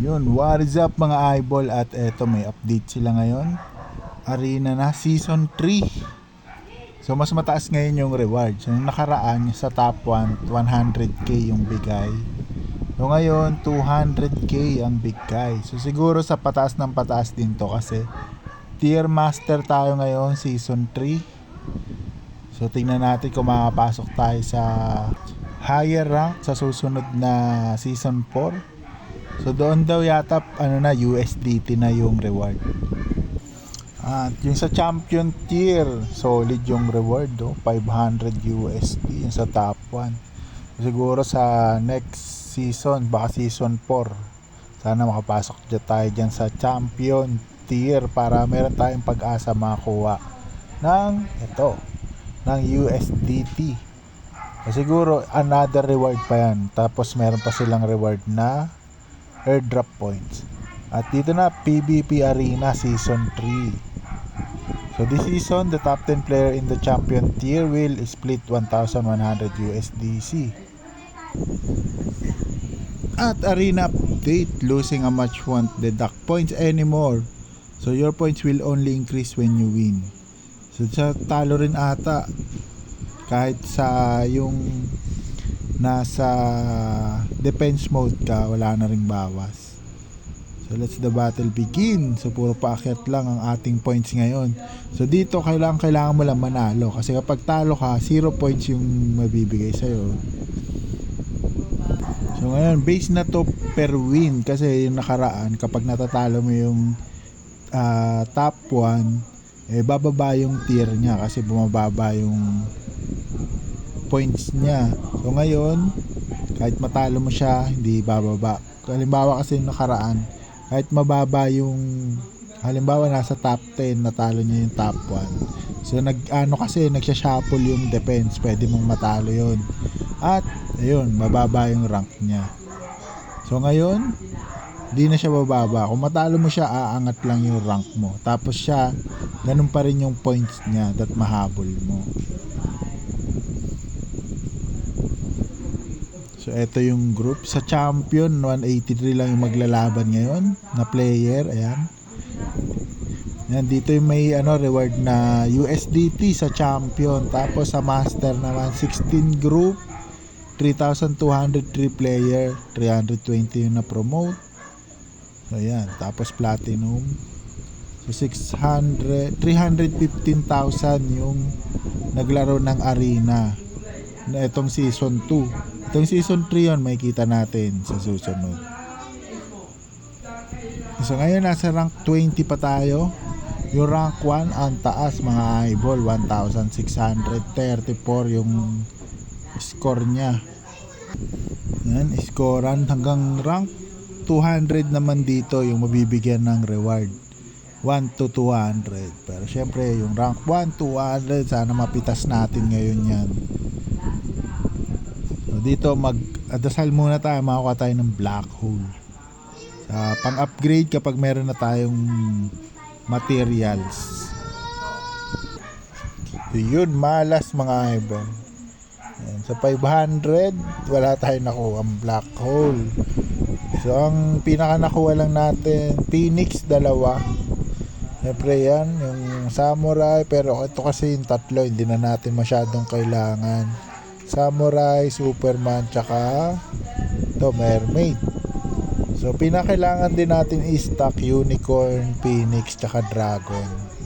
Yun, what is up mga eyeball, at eto may update sila ngayon. Arena na Season 3. So mas mataas ngayon yung reward. So yung nakaraan sa top 1, 100k yung bigay. So ngayon 200k ang bigay. So siguro sa pataas ng pataas din to kasi Tier Master tayo ngayon Season 3. So tingnan natin kung makapasok tayo sa higher rank sa susunod na Season 4. So doon daw yata USDT na yung reward. At yung sa champion tier, solid yung reward 500 USD yung sa top 1. Siguro sa next season, baka season 4, sana makapasok tayo dyan sa champion tier para meron tayong pag-asa makakuha ng USDT. So, siguro another reward pa yan. Tapos meron pa silang reward na airdrop points. At dito na PvP Arena Season 3. So this season, the top 10 player in the champion tier will split 1,100 USDC. At Arena update, losing a match won't deduct points anymore. So your points will only increase when you win. So sa talo rin ata, kahit sa yung nasa defense mode ka, wala na ring bawas. So let's the battle begin. So puro paakyat lang ang ating points ngayon. So dito kailangan mo lang manalo, kasi kapag talo ka 0 points yung mabibigay sa'yo. So ngayon base na to per win, kasi yung nakaraan kapag natatalo mo yung top 1, bababa yung tier niya kasi bumababa yung points niya. So ngayon, kahit matalo mo siya, hindi bababa. Halimbawa kasi yung nakaraan, kahit mababa yung, halimbawa nasa top 10, natalo niya yung top 1. So nagsha-shuffle yung defense, pwede mong matalo yun. At ayun, mababa yung rank niya. So ngayon, di na siya bababa. Kung matalo mo siya, aangat lang yung rank mo. Tapos siya, ganun pa rin yung points niya that mahabol mo. So ito yung group sa champion, 183 lang yung maglalaban ngayon na player. Ayan. Yan, dito yung may reward na USDT sa champion. Tapos sa master naman 16 group, 3,203 player, 320 yung na promote. So ayan, tapos platinum. So 315,000 yung naglaro ng arena na itong season 2. Itong season 3 yun, makikita natin sa susunod. So ngayon nasa rank 20 pa tayo. Yung rank 1 ang taas mga eyeball, 1,634 yung score nya. Yan, scorean hanggang rank 200 naman dito yung mabibigyan ng reward, 1 to 200. Pero syempre yung rank 1 to 200 sana mapitas natin ngayon yan. Dito mag-adasal muna tayo, makakuha tayo ng black hole sa pang-upgrade kapag meron na tayong materials. So yun, malas mga eyeball. Sa 500 wala tayong nakuha ang black hole. So ang pinaka nakuha lang natin Phoenix, 2. Siyempre yan, yung samurai, pero ito kasi yung tatlo hindi na natin masyadong kailangan. Samurai, Superman, tsaka mermaid. So pinakailangan din natin i-stock unicorn, phoenix, tsaka dragon.